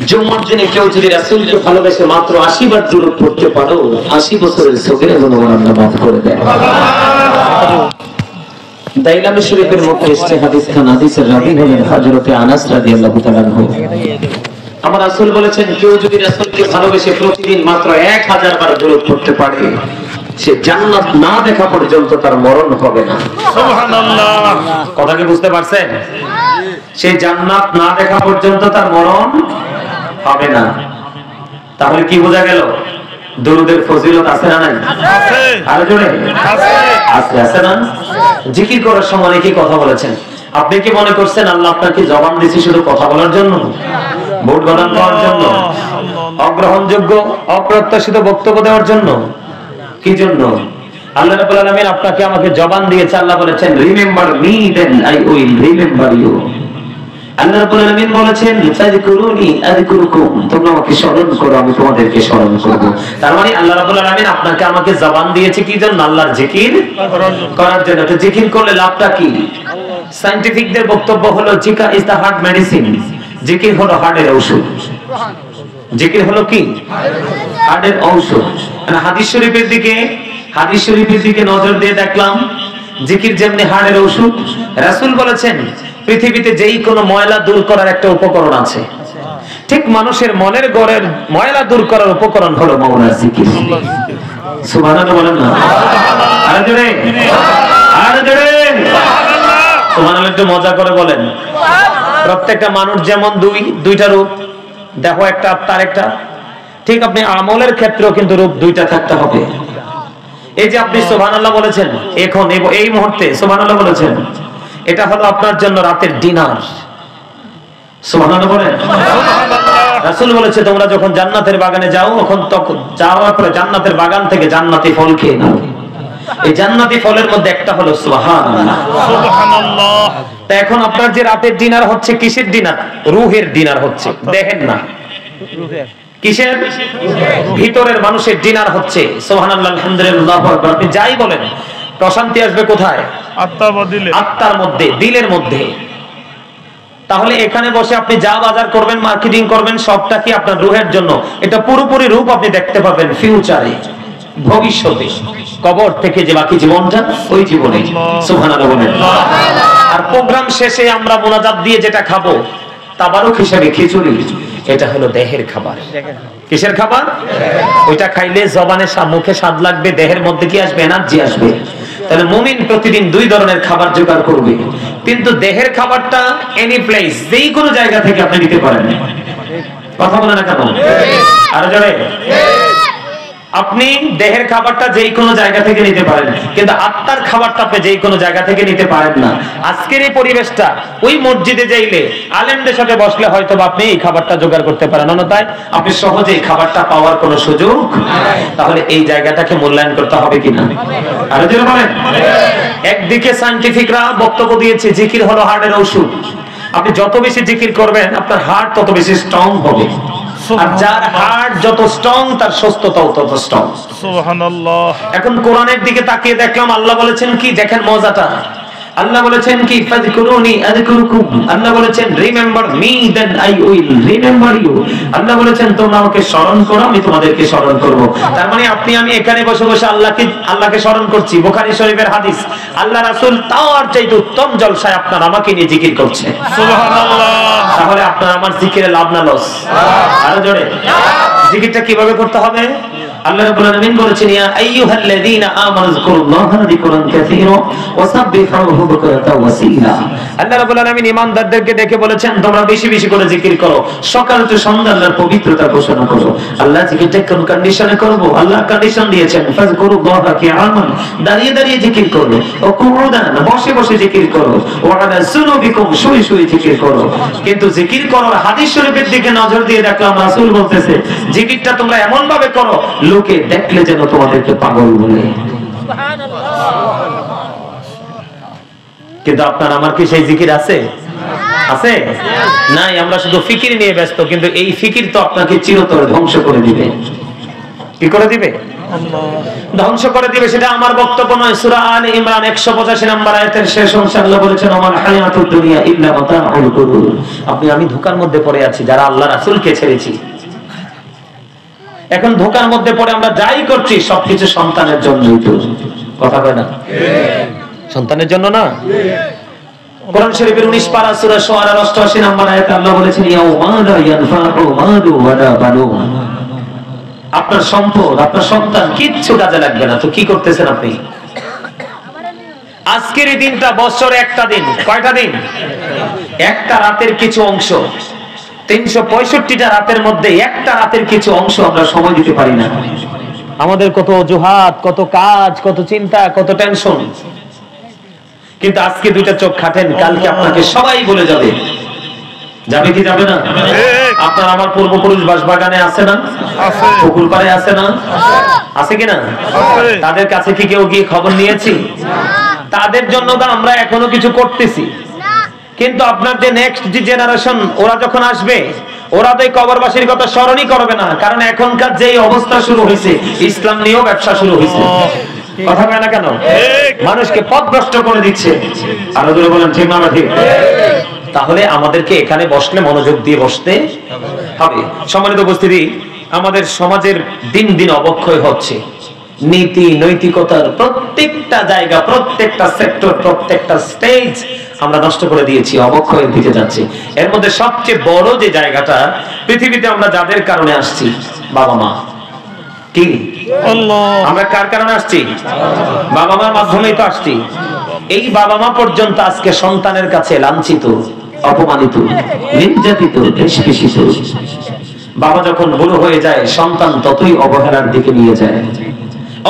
জুম্মার দিনে কেউ যদি রাসূলকে ভালোবেসে মাত্র 80 বার দুরূদ পড়তে পারো, 80 বছরের সগীরা গুনাহ আল্লাহ মাফ করে দেন। দাইলামি শরীফের মধ্যে এসেছে হাদিস খান, হাদিসের রাবী হলেন হযরত আনাস রাদিয়াল্লাহু তাআলা আনহু। আমার রাসূল বলেছেন, কেউ যদি রাসূলকে ভালোবেসে প্রতিদিন মাত্র 1000 বার দুরূদ পড়তে পারে, সে জান্নাত না দেখা পর্যন্ত তার মরণ হবে না। সুবহানাল্লাহ। কথা কি বুঝতে পারছেন? সে জান্নাত না দেখা পর্যন্ত তার মরণ হবে না। তাহলে কি বোঝা গেল? দুরূদের ফজিলত আছে না নাই? আছে। আরো জোরে আছে। আছে আছে না? জিকির করার সময় কি কথা বলেছেন? আপনি কি মনে করছেন আল্লাহ আপনাকে জবান দিয়েছে শুধু কথা বলার জন্য, ভোট গণনা করার জন্য, অগ্রহণযোগ্য অপ্রত্যাশিত বক্তব্য দেওয়ার জন্য? কি জন্য? আল্লাহ রাব্বুল আলামিন আপনাকে আমাকে জবান দিয়েছে। আল্লাহ বলেছেন, remember me then I will remember you. আল্লাহ রাব্বুল আলামিন বলেছেন, ফাযকুরুনি আযকুরুকুম, তোমরা আমাকে স্মরণ করো, আমি তোমাদেরকে স্মরণ করব। তার মানে আল্লাহ রাব্বুল আলামিন আপনাকে আমাকে জবান দিয়েছে কি জন্য? আল্লাহর জিকির করার জন্য। তো জিকির করলে লাভটা কি? সায়েন্টিফিকদের বক্তব্য হলো জিকির ইজ দা হার্ট মেডিসিন। জিকির হলো হার্টের ঔষধ। জিকির হলো কি? হার্টের ঔষধ। হাদিস শরীফের দিকে নজর দিয়ে দেখলাম, জিকির যেমনি হার্টের ঔষধ, রাসূল বলেছেন পৃথিবীতে যেই কোনো ময়লা দূর করার একটা উপকরণ আছে, ঠিক মানুষের মনের গড়ের ময়লা দূর করার উপকরণ হলো মাওলার জিকির। সুবহানাল্লাহ বলেন না? আরে জোরে, আরে জোরে সুবহানাল্লাহ। একটু মজা করে বলেন। প্রত্যেকটা মানুষ যেমন দুইটা রূপ, দেখো একটা আত্মার একটা, ঠিক আপনি আমলের ক্ষেত্রেও কিন্তু রূপ দুইটা থাকতে হবে। এই যে আপনি সুবহানাল্লাহ বলেছেন, এখন এই মুহূর্তে সুবহানাল্লাহ বলেছেন, এটা হলো আপনার জন্য রাতের ডিনার। সুবহানাল্লাহ বলেন। রাসূল বলেছে, তোমরা যখন জান্নাতের বাগানে যাও, তখন যাওয়ার পরে জান্নাতের বাগান থেকে জান্নাতি ফল খেয়ে নাও। এই জান্নাতি ফলের মধ্যে একটা হলো সুবহানাল্লাহ। সুবহানাল্লাহ। তা এখন আপনার যে রাতের ডিনার হচ্ছে, কিসের ডিনার? রূহের ডিনার হচ্ছে, দেখেন না। কিসের? ভিতরের মানুষের ডিনার হচ্ছে। সুবহানাল্লাহ, আলহামদুলিল্লাহ, আল্লাহু আকবার। আপনি যাই বলেন, প্রশান্তি আসবে কোথায়? আত্মার মধ্যে, দিলের মধ্যে। তাহলে এখানে বসে আপনি যা বাজার করবেন, মার্কেটিং করবেন, সবটা কি আপনার রূহের জন্য? এটা পুরোপুরি রূপ আপনি দেখতে পাবেন ফিউচারে, ভবিষ্যতে, কবর থেকে যে বাকি জীবনটা, ওই জীবনে। সুবহানাল্লাহ বলেন। আর প্রোগ্রাম শেষে আমরা মোনাজাত দিয়ে যেটা খাবো, তাবারুক হিসেবে খিচুড়ি, এটা হলো দেহের খাবার। কিসের খাবার? ওইটা খাইলে জবানে মুখে স্বাদ লাগবে, দেহের মধ্যে কি আসবে? এনার্জি আসবে। তাহলে মুমিন প্রতিদিন দুই ধরনের খাবার জোগাড় করবে, কিন্তু দেহের খাবারটা এনি প্লেস, যেই কোনো জায়গা থেকে আপনি নিতে পারেন। কথা বলেন না কেন? আরো জোরে। আপনি দেহের খাবারটা যেই কোনো জায়গা থেকে নিতে পারেন, কিন্তু আত্মার খাবারটা আপনি যেই কোনো জায়গা থেকে নিতে পারেন না। আজকের এই পরিবেশটা, ওই মসজিদে যাইলে আলেমদের সাথে বসলে হয়তো আপনি এই খাবারটা জোগাড় করতে পারেন, অন্যথায় আপনি সহজে এই খাবারটা পাওয়ার কোনো সুযোগ। তাহলে এই জায়গাটাকে মূল্যায়ন করতে হবে কিনা? আরো জোরে বলেন। একদিকে সায়েন্টিফিকরা বক্তব্য দিয়েছে জিকির হলো হার্টের ঔষধ। আপনি যত বেশি জিকির করবেন, আপনার হার্ট তত বেশি স্ট্রং হবে। আর যার হার্ট যত স্ট্রং, তার সুস্থতাও তত স্ট্রং। সুবহানাল্লাহ। এখন কোরআনের দিকে তাকিয়ে দেখলাম, আল্লাহ বলেছেন কি? দেখেন মজাটা। আল্লাহ বলেছেন কি? ফাযকুরুনি আযকুরুকুম। আল্লাহ বলেছেন, remember me then I will remember you. আল্লাহ বলেছেন, তোমরা আমাকে স্মরণ করো, আমি তোমাদেরকে স্মরণ করব। তার মানে আমি এখানে বসে বসে আল্লাহকে স্মরণ করছি। বুখারী শরীফের হাদিস, আল্লাহ রাসূল তার চাইতে উত্তম জলসায় আপনার আমাকে নিয়ে জিকির করছে। সুবহানাল্লাহ। তাহলে আপনার আমার জিকিরে লাভ না লস? আরো জোরে। জিকিরটা কিভাবে করতে হবে? আল্লাহ রাব্বুল আলামিন বলেছেন, ইয়া আইয়ুহাল্লাযীনা আমানু যিকুরুল্লাহা যিকরান কাসীরা ওয়া সাব্বিহুহু বুকরাতাও ওয়া আসীলা। আল্লাহ রাব্বুল আলামিন ঈমানদারদেরকে ডেকে বলেছেন, তোমরা বেশি বেশি করে জিকির করো, সকাল থেকে সন্ধ্যা আল্লাহর পবিত্রতা ঘোষণা করো। আল্লাহ জিকিরটা কোন কন্ডিশনে করব? আল্লাহ কন্ডিশন দিয়েছেন, ফাযকুরুল্লাহা কিয়ামান, দাঁড়িয়ে দাঁড়িয়ে জিকির করো, ও কুউদান, বসে বসে জিকির করো, ওয়া আলা সুনুবিকুম, শুয়ে শুয়ে জিকির করো। কিন্তু জিকির করার হাদিস শরীফের দিকে নজর দিয়ে দেখলাম, রাসূল বলতেছে, জিকিরটা তোমরা এমন ভাবে করো লোকে দেখলে যেন তোমাদেরকে পাগল বলে। কিন্তু আপনার আমার কি সেই জিকির আছে? আছে? নাই। আমরা শুধু ফিকির নিয়ে ব্যস্ত, কিন্তু এই ফিকির তো আপনাকে চিরতরে ধ্বংস করে দিবে। কি করে দিবে? ধ্বংস করে দিবে, সেটা আমার বক্তব্য নয়। সূরা আলে ইমরান 185 নম্বর আয়াতের শেষ অংশে আল্লাহ বলেছেন, ওমাল হায়াতুদ দুনিয়া ইল্লা মাতাউল গুরুর। আমি ধোঁকার মধ্যে পড়ে আছি যারা আল্লাহ রাসূলকে ছেড়েছি। এখন ধোঁকার মধ্যে পড়ে আমরা যাই করছি সবকিছু সন্তানের জন্যই তো। কথা কয় না? সন্তানের জন্য না? কোরআন শরীফের 19 পারা সূরা শুআরা 88 নম্বর আয়াতে আল্লাহ বলেছেন, ইয়াউমা লা ইয়ানফাউ মালু ওয়ালা বানুন। আপনার সম্পদ, আপনার সন্তান কিচ্ছু কাজে লাগবে না। তো কি করতেছেন আপনি? আজকের এই দিনটা বছরে একটা দিন। কয়টা দিন? একটা রাতের কিছু অংশ। 365টা রাতের মধ্যে একটা রাতের কিছু অংশ আমরা সময় দিতে পারি না। আমাদের কত অজুহাত, কত কাজ, কত চিন্তা, কত টেনশন। কিন্তু আজকে দুইটা চোখ খাটেন, কালকে আপনাকে সবাই বলে যাবে। যাবে কি যাবে না? আপনার আমার পূর্বপুরুষ বাসবাগানে আছে না? পুকুর পাড়ে আছে না? আছে কিনা? তাদের কাছে কি কেউ গিয়ে খবর নিয়েছি? তাদের জন্য তো আমরা এখনো কিছু করতেছি। কিন্তু আপনার যে নেক্সট যে জেনারেশন, ওরা যখন আসবে, ওরা তো এই কবরবাসীর কথা স্মরণই করবে না। কারণ এখনকার যে অবস্থা শুরু হয়েছে, ইসলাম নিয়েও ব্যবসা শুরু হয়েছে। কথা বলে না কেন? মানুষকে পথভ্রষ্ট করে দিচ্ছে। আরো জোরে বলেন ঠিক না ঠিক? তাহলে আমাদেরকে এখানে বসলে মনোযোগ দিয়ে বসতে হবে। সম্মানিত উপস্থিতি, আমাদের সমাজের দিন দিন অবক্ষয় হচ্ছে। নীতি নৈতিকতার প্রত্যেকটা জায়গা, প্রত্যেকটা সেক্টর, প্রত্যেকটা স্টেজ আমরা নষ্ট করে দিয়েছি, অবক্ষয়ের দিকে যাচ্ছে। এর মধ্যে সবচেয়ে বড় যে জায়গাটা, পৃথিবীতে আমরা যাদের কারণে আসছি, বাবা মা। কি আমরা কার কারণে আসছি? বাবা মার মাধ্যমেই তো আসছি। এই বাবা মা পর্যন্ত আজকে সন্তানের কাছে লাঞ্ছিত, অপমানিত, নির্যাতিত, নিষ্পেষিত। বাবা যখন বুড়ো হয়ে যায়, সন্তান ততই অবহেলার দিকে নিয়ে যায়।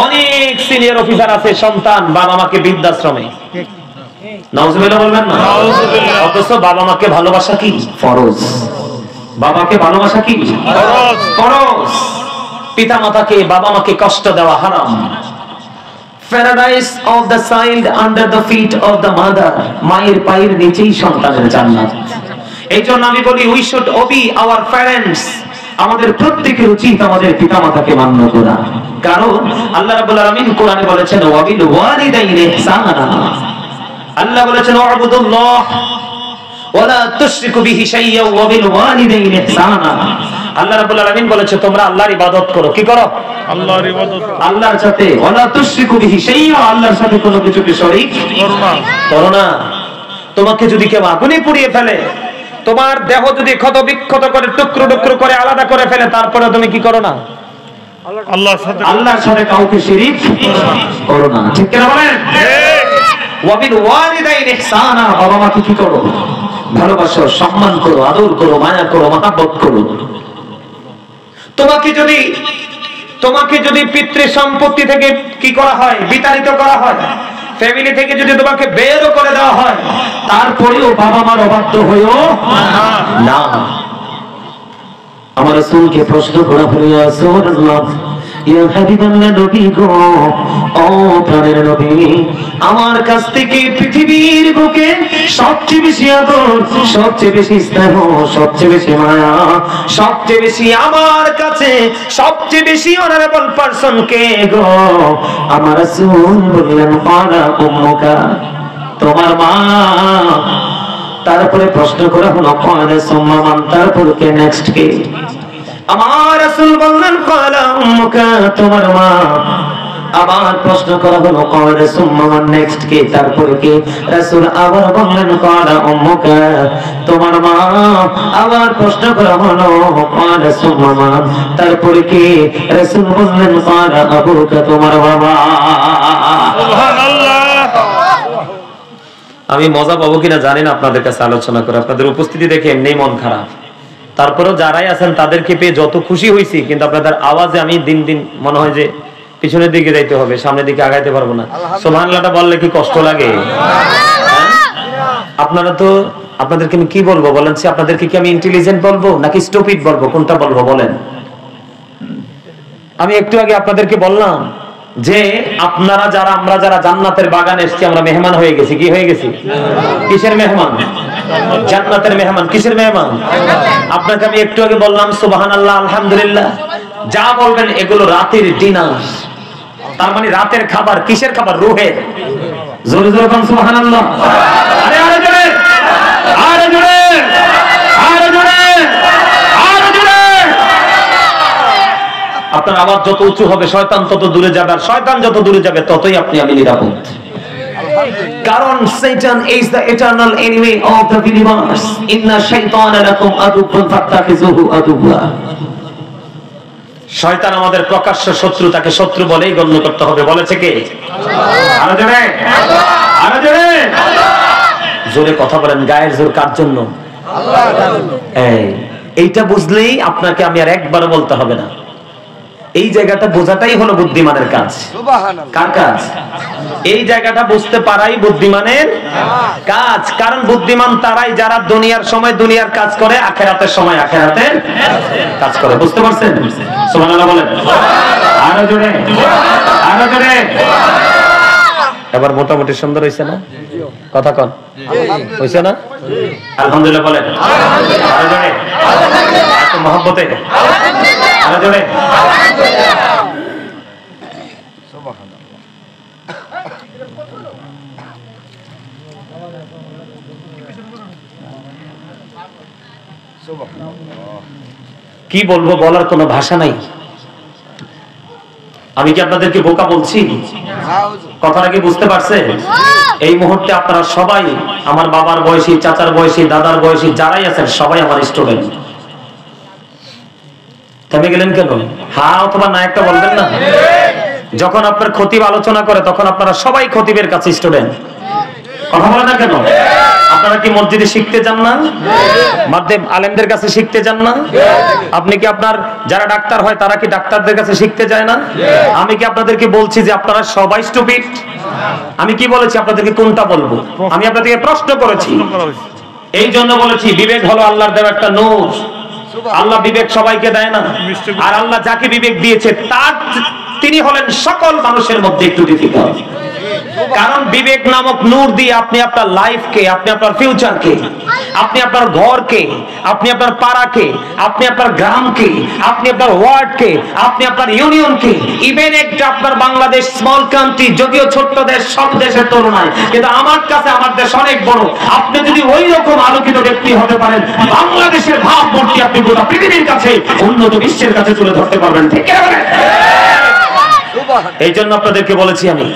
অনেক সিনিয়র অফিসার আছে, সন্তান বাবা মাকে বৃদ্ধাশ্রমে। নাউজুবিল্লাহ বলবেন না? অথচ বাবা মাকে ভালোবাসা কি ফরজ। বাবাকে ভালোবাসা কি ফরজ। পিতা মাতাকে, বাবা মাকে কষ্ট দেওয়া হারাম। Paradise of the child under the feet of the mother. মায়ের পায়ের নিচেই সন্তানের জান্নাত। এই জন্য আমি বলি, we should obey our parents. আমাদের প্রত্যেকের উচিত আমাদের পিতামাতাকে মান্য করা। কারণ আল্লাহ রাব্বুল আলামিন কোরআনে বলেছেন, ওয়াবিল ওয়ালিদাইনি ইহসানা। আল্লাহ বলেছেন, ওয়াবুদুল্লাহ ওয়ালা তুশরিকু বিহি শাইয়্যা ওয়াবিল ওয়ালিদাইনি ইহসানা। আল্লাহ রাব্বুল আলামিন বলেছে, তোমরা আল্লাহর ইবাদত করো। কি করো? আল্লাহর ইবাদত। আল্লাহর সাথে ওয়ালা তুশরিকু বিহি শাইয়্যা, আল্লাহর সাথে কোনো কিছুকে শরীক করো না। তোমাকে যদি কেউ আগুনে পুড়িয়ে ফেলে, তোমার দেহ যদি ক্ষত বিক্ষত করে, টুকরো টুকরো করে আলাদা করে ফেলে, তারপরে তুমি কি করো না? আল্লাহর সাথে কাউকে শিরিক করো না। ঠিক কিনা বলেন? ওয়াবিল ওয়ালিদাইনি ইহসানা। বাবা মাকে কি করো? ভালোবাসো, সম্মান করো, আদর করো, মায়া করো, মহব্বত করো। তোমাকে যদি পিতৃ সম্পত্তি থেকে কি করা হয়? বিতাড়িত করা হয়। ফ্যামিলি থেকে যদি তোমাকে বেরও করে দেওয়া হয়, তারপরেও বাবা মার অবাধ্য হইও না। আমার রাসূলকে প্রশ্ন করা হলো, ইয়া রাসূলুল্লাহ, ইয়া হাবিবাল্লাহ, নবী গো, ও প্রাণের নবী, আমার কাছ থেকে পৃথিবীর বুকে সবচেয়ে বেশি আদর, সবচেয়ে বেশি স্নেহ, সবচেয়ে বেশি মায়া, সবচেয়ে বেশি আমার কাছে সবচেয়ে বেশি অনারেবল পারসন কে গো? আমার রাসূল বললেন, ক্বালা উম্মুকা, তোমার মা। তারপরে প্রশ্ন করা হলো, ক্বালা সুম্মা মান, তারপর কে? নেক্সট কে? আমার রাসূল বললেন, ক্বালা উম্মুকা, তোমার মা। আবার প্রশ্ন করা হলো, ক্বালা সুম্মা মান, নেক্সট কে? তারপরে কে? রাসূল আবার বললেন, ক্বালা উম্মুকা, তোমার মা। আবার প্রশ্ন করা হলো, ক্বালা সুম্মা মান, তারপরে কে? রাসূল বললেন, ক্বালা আবুকা, তোমার বাবা। সুবহানাল্লাহ। আমি মজা পাবো কিনা জানি না আপনাদের কাছে আলোচনা করে। আপনাদের উপস্থিতি দেখে এমনি মন খারাপ। তারপরেও যারাই আছেন তাদেরকে পেয়ে যত খুশি হয়েছি, কিন্তু আপনাদের আওয়াজে আমি দিন দিন মনে হয় যে পিছনের দিকে যাইতে হবে, সামনের দিকে আগাইতে পারবো না। সুবহানাল্লাহটা বললে কি কষ্ট লাগে? আপনারা তো, আপনাদেরকে আমি কি বলবো বলেন? আপনাদেরকে কি আমি ইন্টেলিজেন্ট বলবো নাকি স্টুপিড বলবো? কোনটা বলবো বলেন? আমি একটু আগে আপনাদেরকে বললাম যে আপনারা যারা, আমরা যারা জান্নাতের বাগানে এসেছি, আমরা মেহমান হয়ে গেছি। কি হয়ে গেছি? কিসের মেহমান? জান্নাতের মেহমান। কিসের মেহমান? আপনাকে আমি একটু আগে বললাম সুবহানাল্লাহ, আলহামদুলিল্লাহ, যা বলবেন এগুলো রাতের ডিনার। তার মানে রাতের খাবার কিসের খাবার? রূহের। জোরে জোরে বলুন সুবহানাল্লাহ। আরে আরে জোরে, আরে জোরে, আরে জোরে, আরে জোরে। আপনার আওয়াজ যত উঁচু হবে শয়তান তত দূরে যাবে, আর শয়তান যত দূরে যাবে ততই আপনি আমি নিরাপদ। কারণ Satan is the eternal enemy of the believers. Inna shaytana lakum aduwwun fattakhizuhu aduwwa. শয়তান আমাদের প্রকাশ্য শত্রু, তাকে শত্রু বলেই গণ্য করতে হবে। বলেছে কে? আল্লাহ। আরো জোরে, আরো জোরে, জোরে কথা বলেন। গায়ের জোর কার জন্য? আল্লাহর জন্য। এইটা বুঝলেই আপনাকে আমি আর একবার বলতে হবে না। এই জায়গাটা বোঝাটাই হলো বুদ্ধিমানের কাজ। কার কাজ? এই জায়গাটা বুঝতে পারাই বুদ্ধিমানের কাজ। কারণ বুদ্ধিমান তারাই যারা দুনিয়ার সময় দুনিয়ার কাজ করে, আখিরাতের সময় আখিরাতের কাজ করে। বুঝতে পারছেন? সুবহানাল্লাহ বলেন। আরো জোরে, আরো জোরে। এবার মোটামুটি সুন্দর হইছে না? কথা কন, হইছে না? আলহামদুলিল্লাহ বলেন। আরো জোরে, এত মহব্বতে। আরো জোরে। কি বলবো, বলার কোনো ভাষা নাই। আমি কি আপনাদেরকে বোকা বলছি? কথাটা কি বুঝতে পারছেন? এই মুহূর্তে আপনারা সবাই আমার বাবার বয়সী, চাচার বয়সী, দাদার বয়সী যারাই আছেন সবাই আমার স্টুডেন্ট। থেমে গেলেন কেন? হ্যাঁ অথবা না একটা বলবেন না? যখন আপনার খতিব আলোচনা করে তখন আপনারা সবাই খতিবের কাছে স্টুডেন্ট। কথা বলে না কেন? আপনারা কি মসজিদে শিখতে যান না? মাধ্যম আলেমদের কাছে শিখতে যান না? আপনি কি আপনার যারা ডাক্তার হয় তারা কি ডাক্তারদের কাছে শিখতে যায় না? আমি কি আপনাদেরকে বলছি যে আপনারা সবাই স্টুপিড? আমি কি বলেছি আপনাদেরকে? কোনটা বলবো? আমি আপনাদেরকে প্রশ্ন করেছি। এই জন্য বলেছি বিবেক হলো আল্লাহর দেওয়া একটা নূর। আল্লাহ বিবেক সবাইকে দেয় না, আর আল্লাহ যাকে বিবেক দিয়েছে তার তিনি হলেন সকল মানুষের মধ্যে একটু ডিফিকাল্ট। কারণ বিবেক নামক নূর দিয়ে আপনি আপনার লাইফকে, আপনি আপনার ফিউচারকে, আপনি আপনার ঘরকে, আপনি আপনার পাড়াকে, আপনি আপনার গ্রামকে, আপনি আপনার ওয়ার্ডকে, আপনি আপনার ইউনিয়নকে, ইভেন একটা আপনার বাংলাদেশ স্মল কান্ট্রি, যদিও ছোট্ট দেশ সব দেশের তুলনায়, কিন্তু আমার কাছে আমার দেশ অনেক বড়। আপনি যদি ওই রকম আলোকিত ব্যক্তি হতে পারেন, বাংলাদেশের ভাবমূর্তি আপনি গোটা পৃথিবীর কাছে, উন্নত বিশ্বের কাছে তুলে ধরতে পারবেন। ঠিক আছে? এই জন্য আপনাদেরকে বলেছি। আমি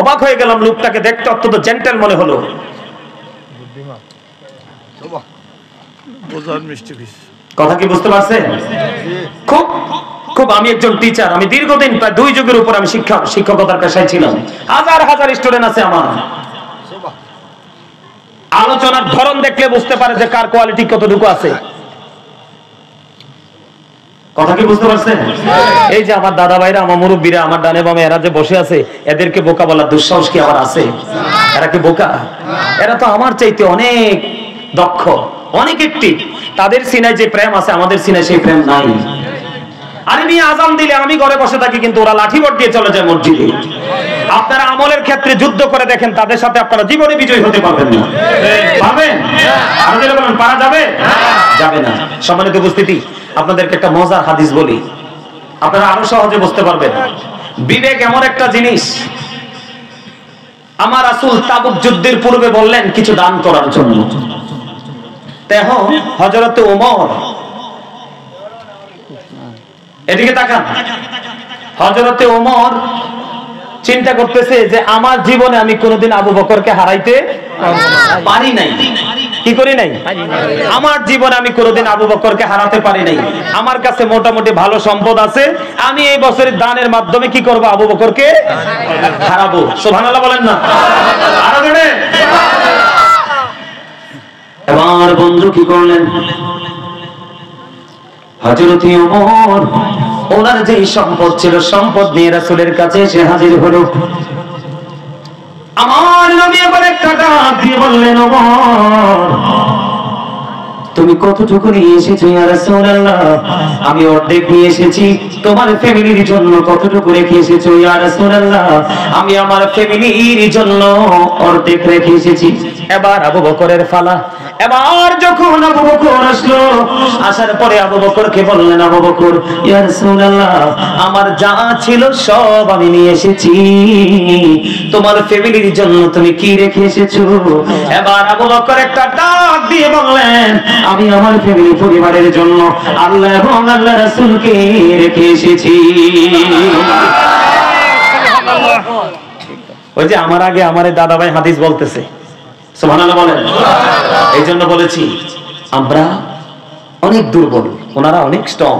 অবাক হয়ে গেলাম, লোকটাকে দেখতে অত্যন্ত জেন্টেল মনে হলো। কথা কি বুঝতে পারছেন? খুব খুব আমি একজন টিচার, আমি দীর্ঘদিন প্রায় 2 যুগের উপর আমি শিক্ষকতার পেশায় ছিলাম। হাজার হাজার স্টুডেন্ট আছে আমার। আলোচনার ধরন দেখলে বুঝতে পারে যে কার কোয়ালিটি কতটুকু আছে। কথা কি বুঝতে পারছেন? এই যে আমার দাদা ভাইরা, আমার মুরব্বীরা, আমার ডানে বামে এরা যে বসে আছে, এদেরকে বোকা বলার দুঃসাহস কি আমার আছে? এরা কি বোকা? এরা তো আমার চাইতে অনেক দক্ষ, অনেক অ্যাক্টিভ। তাদের সিনায় যে প্রেম আছে আমাদের সিনায় সেই প্রেম নাই। আরে নিয়ে আজান দিলে আমি ঘরে বসে থাকি, কিন্তু ওরা লাঠিবট দিয়ে চলে যায় মসজিদে। আপনারা আমলের ক্ষেত্রে যুদ্ধ করে দেখেন, তাদের সাথে আপনারা জীবনে বিজয়ী হতে পারবেন না। পারবেন? আর যেটা বলেন পারা যাবে? যাবে না। সম্মানিত উপস্থিতি, আপনাদেরকে একটা মজার হাদিস বলি, আপনারা আরো সহজে বুঝতে পারবেন। বিবেক এমন একটা জিনিস, আমার রাসূল তাবুক যুদ্ধের পূর্বে বললেন কিছু দান করার জন্য। তখন হযরত ওমর, এদিকে তাকান, হযরত ওমর চিন্তা করতেছে যে আমার জীবনে আমি কোনোদিন আবু বকরকে হারাইতে পারি নাই। কি করি নাই? আমার জীবনে আমি কোনোদিন আবু বকরকে হারাতে পারি নাই। আমার কাছে মোটামুটি ভালো সম্পদ আছে, আমি এই বছরের দানের মাধ্যমে কি করব? আবু বকরকে হারাবো। সুবহানাল্লাহ বলেন না? আরো জোরে। এবার বন্ধু কি করলেন? হযরত ওমর ওনার যে সম্পদ ছিল, সম্পদ নিয়ে রাসূলের কাছে এসে হাজির হলো। আমার নবী এবার একটা ডাক দিয়ে বললেন, ওমর তুমি কতটুকু নিয়ে এসেছো ইয়া রাসূলুল্লাহ? আমি অর্ধেক নিয়ে এসেছি। তোমার ফ্যামিলির জন্য কতটুকু রেখে এসেছো ইয়া রাসূলুল্লাহ? আমি আমার ফ্যামিলির জন্য অর্ধেক রেখে এসেছি। এবার আবু বকরের ফালা। এবার যখন আবু বকর আসলো, আসার পরে আবু বকরকে বললেন, আবু বকর, ইয়া রাসূলুল্লাহ, আমার যা ছিল সব আমি নিয়ে এসেছি, তোমার ফ্যামিলির জন্য তুমি কি রেখে এসেছো? এবার আবু বকর একটা ডাক দিয়ে বললেন, আমি আমার ফ্যামিলি পরিবারের জন্য আল্লাহ এবং আল্লাহর রাসূলকে রেখে এসেছি। ওই যে আমার আগে আমার দাদা ভাই হাদিস বলতেছে, সুবহানাল্লাহ বলেন। এই জন্য বলেছি আমরা অনেক দুর্বল, ওনারা অনেক স্ট্রং।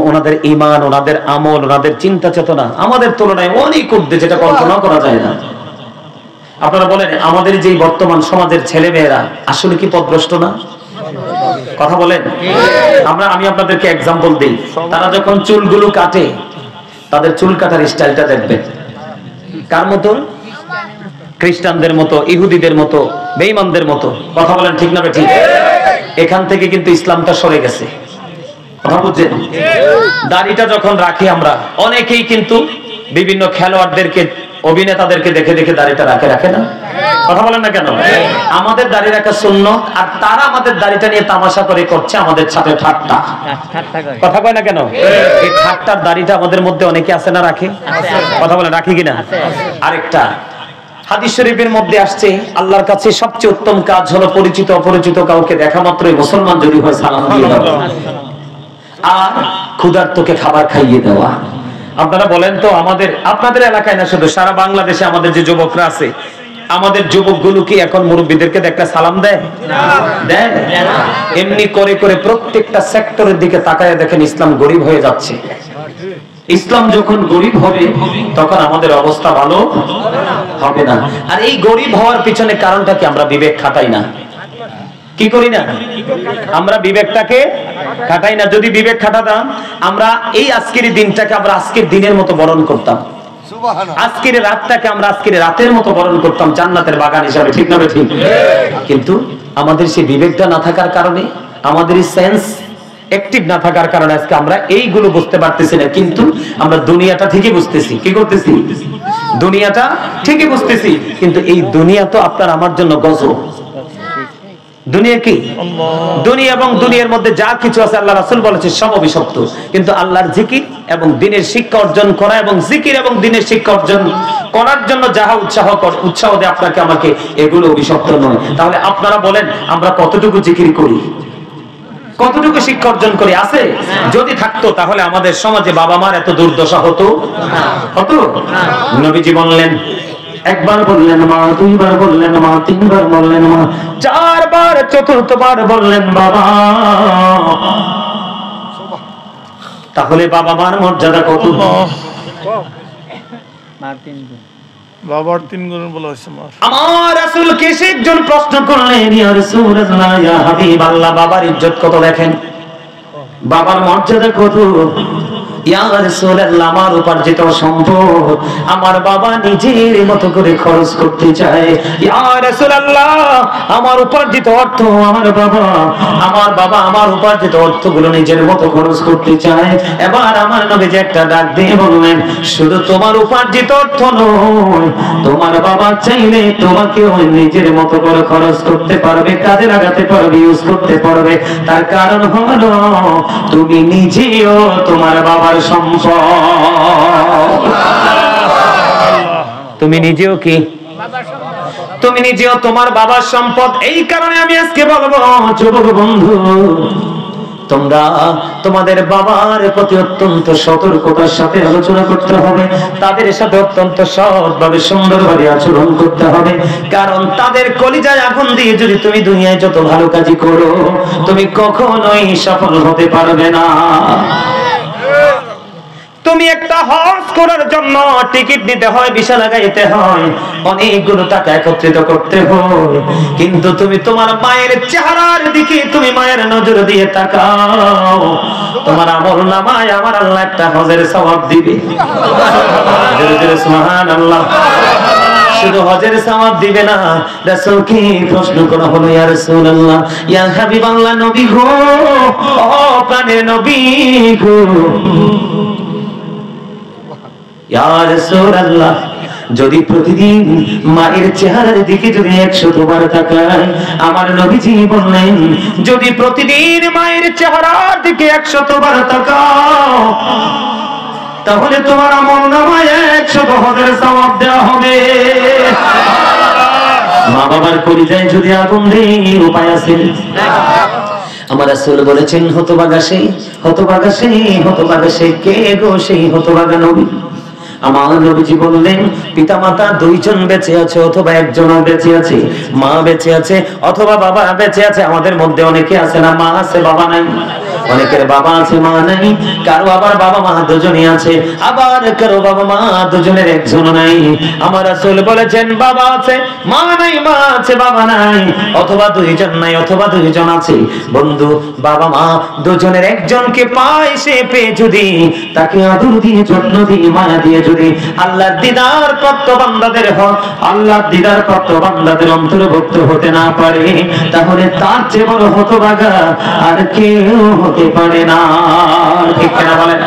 ওনাদের ঈমান, ওনাদের আমল, ওনাদের চিন্তা চেতনা আমাদের তুলনায় অনেক ঊর্ধ্বে, যেটা কল্পনা করা যায় না। আপনারা বলেন, আমাদের যে বর্তমান সমাজের ছেলে মেয়েরা আসলে কি পথভ্রষ্ট না? কথা বলেন। আমি আপনাদেরকে এক্সাম্পল দিই। তারা যখন চুলগুলো কাটে, তাদের চুল কাটার স্টাইলটা দেখবেন কার মতো? খ্রিস্টানদের মতো, ইহুদিদের মতো, বেঈমানদের মতো। কথা বলেন ঠিক না ঠিক? এখান থেকে কিন্তু ইসলামটা সরে গেছে। কথা বুঝছেন? দাড়িটা যখন রাখি আমরা, অনেকেই কিন্তু বিভিন্ন খেলোয়াড়দেরকে, অভিনেতাদেরকে দেখে দেখে দাড়িটা রাখে না? কথা বলেন না কেন? আমাদের দাড়ি রাখা সুন্নাত, আর তারা আমাদের দাড়িটা নিয়ে তামাশা করে করছে আমাদের সাথে ঠাট্টা। কথা কয় না কেন? এই ঠাট্টার দাড়িটা আমাদের মধ্যে অনেকে আছে না, রাখে? কথা বলেন, রাখি কিনা? আরেকটা হাদিস শরীফের মধ্যে আসছে, আল্লাহর কাছে সবচেয়ে উত্তম কাজ হলো পরিচিত অপরিচিত কাউকে দেখা মাত্রই, মুসলমান যদি হয়, সালাম দিয়ে দেওয়া, আর ক্ষুধার্তকে খাবার খাইয়ে দেওয়া। আপনারা বলেন তো, আপনাদের এলাকায় না, শুধু সারা বাংলাদেশে আমাদের যে যুবকরা আছে, আমাদের যুবকগুলো কি এখন মুরব্বীদেরকে দেখলে সালাম দেয়? দেয়? এমনি করে করে প্রত্যেকটা সেক্টরের দিকে তাকায় দেখেন ইসলাম গরিব হয়ে যাচ্ছে। ইসলাম যখন গরিব হবে, তখন আমাদের অবস্থা ভালো হবে না। আর এই গরিব হওয়ার পিছনে কারণটা কি? আমরা বিবেক খাটাই না। কি করি না? আমরা বিবেকটাকে খাটাই না। যদি বিবেক খাটাতাম, আমরা এই আজকের দিনটাকে আমরা আজকের দিনের মতো বরণ করতাম, আজকের রাতটাকে আমরা আজকের রাতের মতো বরণ করতাম, জান্নাতের বাগান হিসাবে। ঠিক না ঠিক? কিন্তু আমাদের সেই বিবেকটা না থাকার কারণে, আমাদের সেন্স অ্যাক্টিভ না থাকার কারণে আজকে আমরা এইগুলো বুঝতে পারতেছি না। কিন্তু আমরা দুনিয়াটা ঠিকই বুঝতেছি। কি করতেছি? দুনিয়াটা ঠিকই বুঝতেছি, কিন্তু এই দুনিয়া তো আপনার আমার জন্য গজব। দুনিয়া কি? দুনিয়া এবং দুনিয়ার মধ্যে যা কিছু আছে, আল্লাহ রাসূল বলেছে সব অভিশপ্ত। কিন্তু আল্লাহর জিকির এবং দ্বীনের শিক্ষা অর্জন করা, এবং জিকির এবং দ্বীনের শিক্ষা অর্জন করার জন্য যাহা উৎসাহ দেয় আপনাকে আমাকে, এগুলো অভিশপ্ত নয়। তাহলে আপনারা বলেন, আমরা কতটুকু জিকির করি, কতটুকু শিক্ষা অর্জন করি? আছে? যদি থাকতো তাহলে আমাদের সমাজে বাবা মার এত দুর্দশা হতো? নবীজি বললেন, একবার বললেন মা, দুইবার বললেন মা, তিনবার বললেন মা, চারবার, চতুর্থবার বললেন বাবা। তাহলে বাবা মার মর্যাদা কত? বাবার 3 গুণ বলা হয়েছে। আমার রাসূলকে একজন প্রশ্ন করলেন, ইয়া রাসূলুল্লাহ, ইয়া হাবিবাল্লাহ, বাবার ইজ্জত কত দেখেন, বাবার মর্যাদা কত? ইয়া রাসূলুল্লাহ, আমার উপার্জিত সম্পদ আমার বাবা নিজের মতো করে খরচ করতে চায়। ইয়া রাসূলুল্লাহ, আমার উপার্জিত অর্থ আমার বাবা আমার উপার্জিত অর্থগুলো নিজের মতো খরচ করতে চায়। এবার আমার নবী যে একটা ডাক দিয়ে বললেন, শুধু তোমার উপার্জিত অর্থ নয়, তোমার বাবা চাইলে তোমাকেও নিজের মতো করে খরচ করতে পারবে, কাজে লাগাতে পারবে, ইউজ করতে পারবে। তার কারণ হলো তুমি নিজেও তোমার বাবার সম্পদ। তুমি নিজেও কি? তুমি নিজেও তোমার বাবার সম্পদ। এই কারণে আমি আজকে বলবো, যুবক বন্ধু, তোমরা তোমাদের বাবার প্রতি অত্যন্ত সতর্কতার সাথে আলোচনা করতে হবে, তাদের সাথে অত্যন্ত সৎভাবে সুন্দরভাবে আচরণ করতে হবে। কারণ তাদের কলিজায় আগুন দিয়ে যদি তুমি দুনিয়ায় যত ভালো কাজই করো, তুমি কখনোই সফল হতে পারবে না। তুমি একটা হজ করার জন্য টিকিট নিতে হয়, ভিসা লাগাইতে হয়, অনেকগুলো টাকা একত্রিত করতে হয়, কিন্তু তুমি তোমার মায়ের চেহারার দিকে তুমি মায়ের নজর দিয়ে তাকাও, তোমার আমলনামায় আমার আল্লাহ একটা হজের সওয়াব দিবে। সুবহানাল্লাহ। শুধু হজের সওয়াব দিবে না, রাসূলকে প্রশ্ন করা হলো, ইয়া রাসূলুল্লাহ, ইয়া হাবিবাল্লাহ, নবী গো, ও প্রাণের নবী গো, ইয়া রাসূলুল্লাহ, যদি প্রতিদিন মায়ের চেহারার দিকে যদি 100 বার তাকায়, আমার নবীজি বললেন যদি প্রতিদিন মায়ের চেহারার দিকে 100 বার তাকাও, তাহলে তোমার আমলনামায় 100 হজের সওয়াব দেওয়া হবে। মা বাবার কলিজায় যদি আগুন দেয়, উপায় আছে? আমার রাসূল বলেছেন হতভাগা সেই, হতভাগা সেই, হতভাগা সেই। কে গো সেই হতভাগা নবী? আমার নবীজি বললেন পিতামাতা দুইজন বেঁচে আছে অথবা একজন বেঁচে আছে, মা বেঁচে আছে অথবা বাবা বেঁচে আছে। আমাদের মধ্যে অনেকে আছে না মা আছে বাবা নাই, অনেকের বাবা আছে মা নাই, কারো আবার বাবা মা দুজনই আছে, আবার কারো বাবা মা দুজনের একজন নাই। আমার রাসূল বলেছেন বাবা আছে মা নাই, মা আছে বাবা নাই, অথবা দুইজন নাই অথবা দুইজন আছে। বন্ধু বাবা মা দুজনের একজনকে পায়, সে পেয়ে যদি তাকে আদর দিয়ে যত্ন দিয়ে মায়া দিয়ে যদি আল্লাহর দিদার প্রাপ্ত বান্দাদের হয়, আল্লাহর দিদার প্রাপ্ত বান্দাদের অন্তর্ভুক্ত হতে না পারে, তাহলে তার চেয়ে বড় হতভাগা আর কেউ হতে পারে না। ঠিক না বলেন?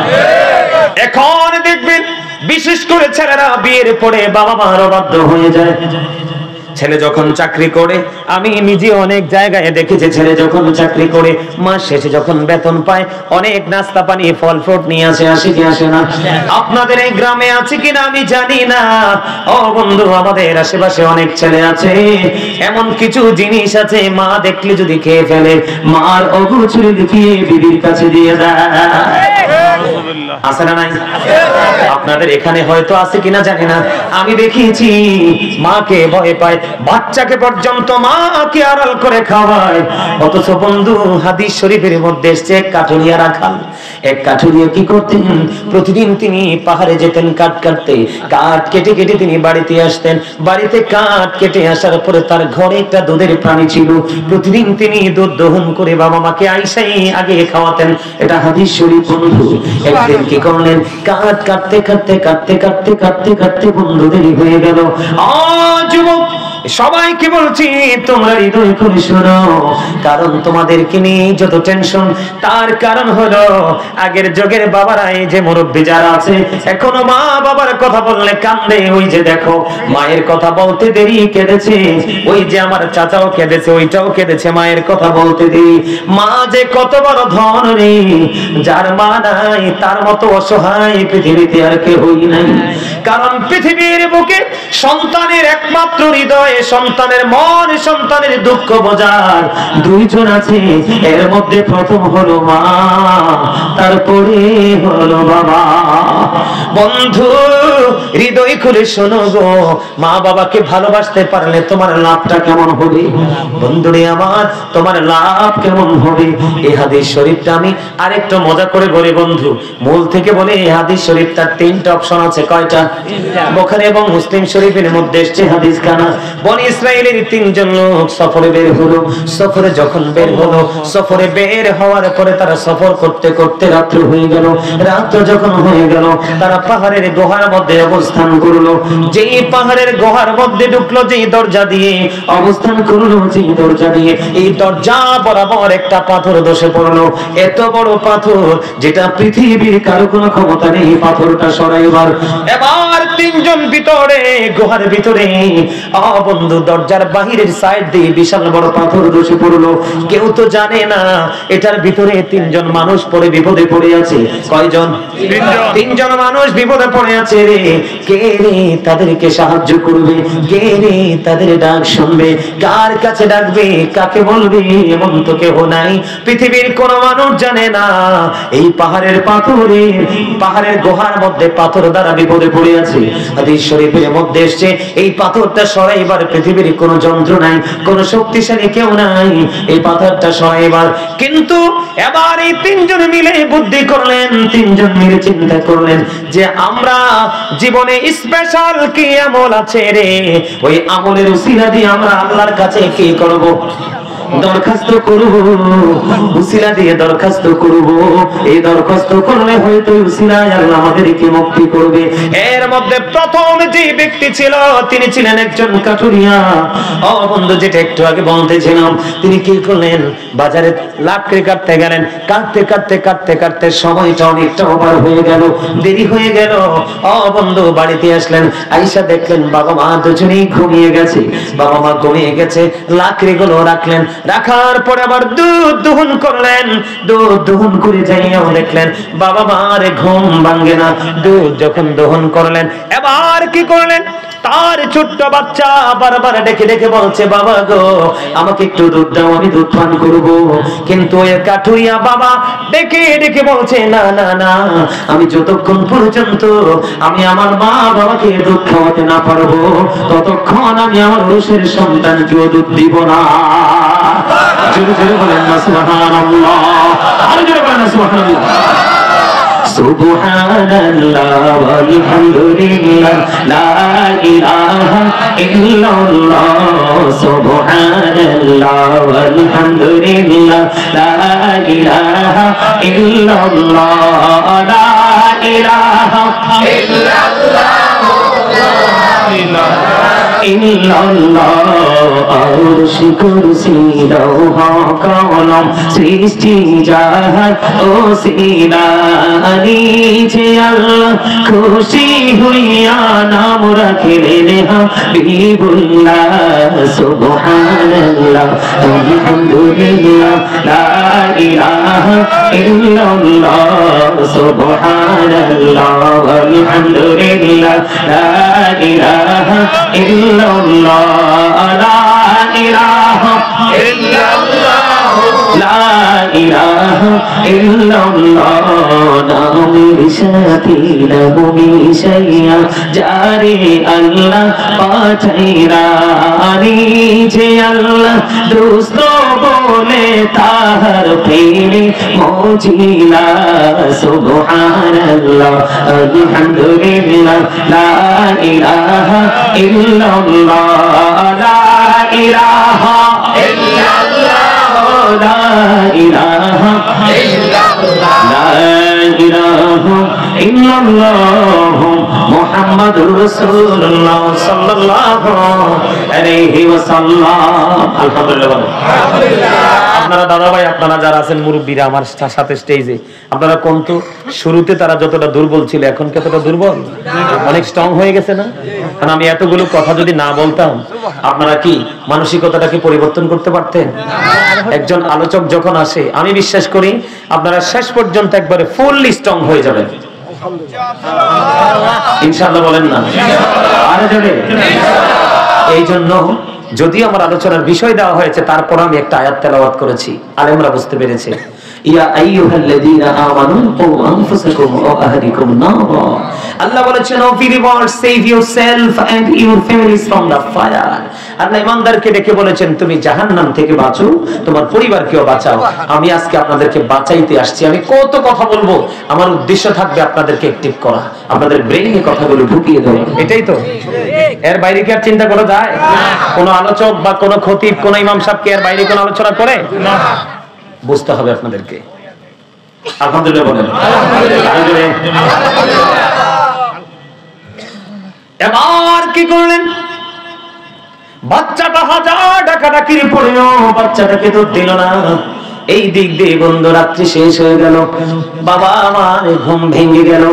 এখন দেখবেন বিশেষ করে ছেলেরা বিয়ের পরে বাবা মার অবাধ্য হয়ে যায়। ছেলে যখন চাকরি করে, আমি নিজে অনেক জায়গায় দেখেছি, ছেলে যখন চাকরি করে মাস শেষে যখন বেতন পায় অনেক নাস্তা পানি ফল ফ্রুট নিয়ে আসে, আসে কি আসে না? আপনাদের এই গ্রামে আছে কিনা আমি জানি না। ও বন্ধু, আমাদের আশেপাশে অনেক ছেলে আছে, এমন কিছু জিনিস আছে মা দেখলে যদি খেয়ে ফেলে, মার অগোচরে লুকিয়ে বিবির কাছে দিয়ে দেয়। আছে না নাই? আপনাদের এখানে হয়তো আছে কিনা জানি না, আমি দেখিয়েছি মাকে ভয় পায়, বাচ্চাকে পর্যন্ত মাকে আড়াল করে খাওয়ায়। অথচ বন্ধু হাদিস শরীফের মধ্যে এসেছে এক কাঠুরিয়া রাখাল, এক কাঠুরিয়া কি করতেন, প্রতিদিন তিনি পাহাড়ে যেতেন কাঠ কাটতে, কাঠ কেটে কেটে তিনি বাড়িতে আসতেন, বাড়িতে কাঠ কেটে আসার পরে তার ঘরে একটা দুধের প্রাণী ছিল, প্রতিদিন তিনি দুধ দহন করে বাবা মাকে আইসাই আগে খাওয়াতেন। এটা হাদিস শরীফ বন্ধু। একদিন কি করলেন, কাঠ কাটতে কাটতে কাটতে কাটতে কাটতে কাটতে বন্ধু দেরি হয়ে গেল। যুবক সবাইকে বলছি তোমরা হৃদয় করে শোনো, কারণ তোমাদেরকে নিয়ে যত টেনশন তার কারণ হলো আগের যুগের বাবারা, এই যে মুরব্বী যারা আছে এখনো মা বাবার কথা বললে কান্দে। ওই যে দেখো মায়ের কথা বলতে দেরি কেঁদেছে, ওই যে আমার চাচাও কেঁদেছে, ওইটাও কেঁদেছে মায়ের কথা বলতে দেরি। মা যে কত বড় ধন রে, যার মা নাই তার মতো অসহায় পৃথিবীতে আর কেউই নাই। কারণ পৃথিবীর বুকে সন্তানের একমাত্র হৃদয়, সন্তানের মন, সন্তানের দুঃখ বোঝার দুইজন আছে, এর মধ্যে প্রথম হলো মা, তারপরে হলো বাবা। বন্ধু হৃদয় খুলে শোনো গো, মা বাবাকে ভালোবাসতে পারলে তোমার লাভটা কেমন হবে? বন্ধুরে আমার, তোমার লাভ কেমন হবে? এই হাদিস শরীফটা আমি আরেকটু মজা করে বলি বন্ধু, মূল থেকে বলে এই হাদিস শরীফটার 3টা অপশন আছে। কয়টা? বুখারী এবং মুসলিম শরীফের মধ্যে এসেছে হাদিস খানা। বনি ইসরাইলের 3 জন লোক সফরে বের হলো, সফরে যখন বের হলো, সফরে বের হওয়ার পরে তারা সফর করতে করতে রাত্র হয়ে গেল। রাত্র যখন হয়ে গেল তারা পাহাড়ের গুহার মধ্যে অবস্থান করলো। যেই পাহাড়ের গুহার মধ্যে ঢুকলো, যেই দরজা দিয়ে অবস্থান করলো, যেই দরজা দিয়ে, এই দরজা বরাবর একটা পাথর ধসে পড়লো। এত বড় পাথর যেটা পৃথিবীর কারো কোনো ক্ষমতা নেই পাথরটা সরাইবার। এবার 3 জন ভিতরে, গুহার ভিতরে, বন্ধু দরজার বাহিরের সাইড দিয়ে বিশাল বড় পাথর ধসে পড়লো। কেউ তো জানে না এটার ভিতরে 3 জন মানুষ পড়ে বিপদে পড়ে আছে। কয়জন? 3 জন মানুষ বিপদে পড়ে আছে রে। কে রে তাদেরকে সাহায্য করবে? কে রে তাদের ডাক শুনবে? কার কাছে ডাকবে? কাকে বলবে? এমন তো কেউ নাই, পৃথিবীর কোন মানুষ জানে না এই পাহাড়ের পাথরে, পাহাড়ের গুহার মধ্যে পাথর দ্বারা বিপদে পড়ে আছে। হাদিস শরীফের মধ্যে এসেছে এই পাথরটা সরাইবার পৃথিবীর কোন যন্ত্র নাই, কোন শক্তিশালী কেউ নাই এই পাথরটা সরাইবার। কিন্তু এবার এই 3 জন মিলে বুদ্ধি করলেন, 3 জন মিলে চিন্তা করলেন যে আমরা জীবনে স্পেশাল কি আমল আছে রে, ওই আমলের উসিলা দিয়ে আমরা আল্লাহর কাছে কি করব? দরখাস্ত করব, উসিলা দিয়ে দরখাস্ত করব। এই দরখাস্ত করলে হয়তো উসিলায় আল্লাহ আমাদেরকে মুক্তি করবে। এর মধ্যে প্রথম যে ব্যক্তি ছিল তিনি ছিলেন একজন কাঠুরিয়া। ও বন্ধু, যেটা একটু আগে বলতেছিলাম, তিনি কি করলেন, বাজারে লাকড়ি কাটতে গেলেন। কাটতে কাটতে কাটতে কাটতে সময়টা অনেকটা ওভার হয়ে গেল, দেরি হয়ে গেল। ও বন্ধু, বাড়িতে আসলেন, আইসা দেখলেন বাবা মা দুজনেই ঘুমিয়ে গেছে। বাবা মা ঘুমিয়ে গেছে, লাকড়িগুলো রাখলেন। রাখার পরে আবার দুধ দহন করলেন। দুধ দহন করে যাইয়াও দেখলেন বাবা মার ঘুম ভাঙে না। দুধ যখন দহন করলেন, এবার কি করলেন, তার ছোট্ট বাচ্চা বারবার ডেকে ডেকে বলছে, বাবা গো আমাকে একটু দুধ দাও, আমি দুধ পান করবো। কিন্তু এর কাঠুরিয়া বাবা ডেকে ডেকে বলছে, না না না, আমি যতক্ষণ পর্যন্ত আমি আমার মা বাবাকে দুধ খাওয়াতে না পারবো, ততক্ষণ আমি আমার রুশের সন্তানকেও দুধ দিব না। জোরে জোরে বলেন না সুবহানাল্লাহ, আরো জোরে বলেন না সুবহানাল্লাহ। সুবহানাল্লাহ ওয়ালহামদুলিল্লাহ লা ইলাহা ইল্লাল্লাহ। সুবহানাল্লাহ ওয়ালহামদুলিল্লাহ লা ইলাহা ইল্লাল্লাহ। লা ইলাহা ইল্লাল্লাহ ইল্লাল্লাহ। আরশ কুরসি লৌহ কলম সৃষ্টি জাহান ওসিলা নিচে আল্লাহ খুশি হইয়া নাম রাখিলেন হাবিবুল্লাহ। সুবহানাল্লাহ আলহামদুলিল্লাহ লা ইলাহা ইল্লাল্লাহ। সুবহানাল্লাহ আলহামদুলিল্লাহ লা ইলাহা ইল্লাল্লাহ। লা ইলাহা ইল্লাল্লাহ লা ইলাহা ইল্লাল্লাহ। নামের সাথে লাগু মিশাইয়া যারে আল্লাহ পাঠাইরা নিজে আল্লাহ দোস্ত বলে তাহার প্রেমে মজিলা। সুবহানাল্লাহ আলহামদুলিল্লাহ লা ইলাহা ইল্লাল্লাহ। লা ইলাহা ইল্লাল্লাহ লা ইলাহা ইল্লাল্লাহ। লা ইলাহা ইল্লাল্লাহ মুহাম্মাদুর রাসূলুল্লাহ সাল্লাল্লাহু আলাইহি ওয়াসাল্লাম। আলহামদুলিল্লাহ। আপনারা দাদা ভাই, আপনারা যারা আছেন মুরব্বীরা আমার সাথে স্টেজে, আপনারা কোন তো শুরুতে তারা যতটা দুর্বল ছিল এখন কতটা দুর্বল, অনেক স্ট্রং হয়ে গেছে না? কারণ আমি এতগুলো কথা যদি না বলতাম, আপনারা কি মানসিকতাটাকে পরিবর্তন করতে পারতেন? একজন আলোচক যখন আসে, আমি বিশ্বাস করি আপনারা শেষ পর্যন্ত একবারে ফুললি স্ট্রং হয়ে যাবেন ইনশাআল্লাহ। বলেন না আরে জোরে। এই জন্য যদিও আমার আলোচনার বিষয় দেওয়া হয়েছে, তারপর আমি একটা আয়াত তেলাওয়াত করেছি, আলেমরা বুঝতে পেরেছে। ইয়া আইয়ুহাল্লাযীনা আমানু কু আনফুসাকুম ওয়া আহলিকুম নারা। আল্লাহ বলেছেন, ও believers, save yourself and your families from the fire। আল্লাহ ইমানদারকে ডেকে বলেছেন, তুমি জাহান্নাম থেকে বাঁচো, তোমার পরিবারকেও বাঁচাও। আমি আজকে আপনাদেরকে বাঁচাইতে আসছি। আমি কত কথা বলবো, আমার উদ্দেশ্য থাকবে আপনাদেরকে অ্যাক্টিভ করা, আপনাদের ব্রেইনে কথাগুলো ঢুকিয়ে দেওয়া। এটাই তো, এর বাইরে কি আর চিন্তা করা যায়? কোন আলোচক বা কোন খতিব, কোন ইমাম সাহেব কি এর বাইরে কোন আলোচনা করে? না। বুঝতে হবে আপনাদেরকে। আলহামদুলিল্লাহ বলেন। এবার কি করলেন, বাচ্চাটা হাজার ডাকাডাকির পরেও বাচ্চাটাকে তো দিল না। এই দিক দিয়ে বন্ধু রাত্রি শেষ হয়ে গেল, বাবা মার ঘুম ভেঙে গেল।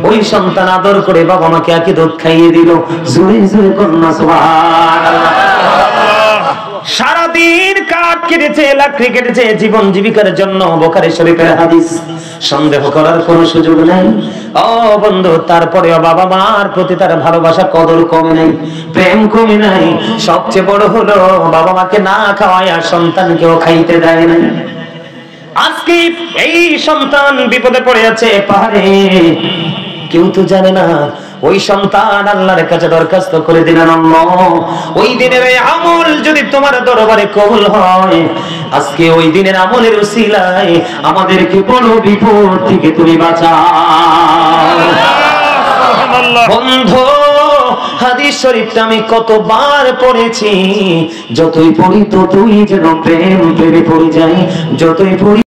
ওই সন্তান আদর করে বাবা মাকে আকে দুধ খাইয়ে দিল। জোরে জোরে কন্যা সুবহানাল্লাহ। সারাদিন কাঠ কেটেছে, লাকড়ি কেটেছে জীবন জীবিকার জন্য। বুখারী শরীফের হাদিস, সন্দেহ করার কোনো সুযোগ নাই। ও বন্ধু, তারপরে বাবা মার প্রতি তার ভালোবাসা কদর কমে নাই, প্রেম কমে নাই। সবচেয়ে বড় হলো বাবা মাকে না খাওয়ায় আর সন্তানকেও খাইতে দেয় না। আজকে এই সন্তান বিপদে পড়ে আছে পাহাড়ে, কেউ তো জানে না। ওই সন্তান আল্লাহর কাছে দরখাস্ত করে দিলেন, আল্লাহ ওই দিনের এই আমল যদি তোমার দরবারে কবুল হয়, আজকে ওই দিনের আমলের উসিলায় আমাদেরকে বড় বিপদ থেকে তুমি বাঁচাও। বন্ধু হাদিস শরীফটা আমি কতবার পড়েছি, যতই পড়ি ততই যেন প্রেম প্রেমে পড়ে যাই, যতই পড়ি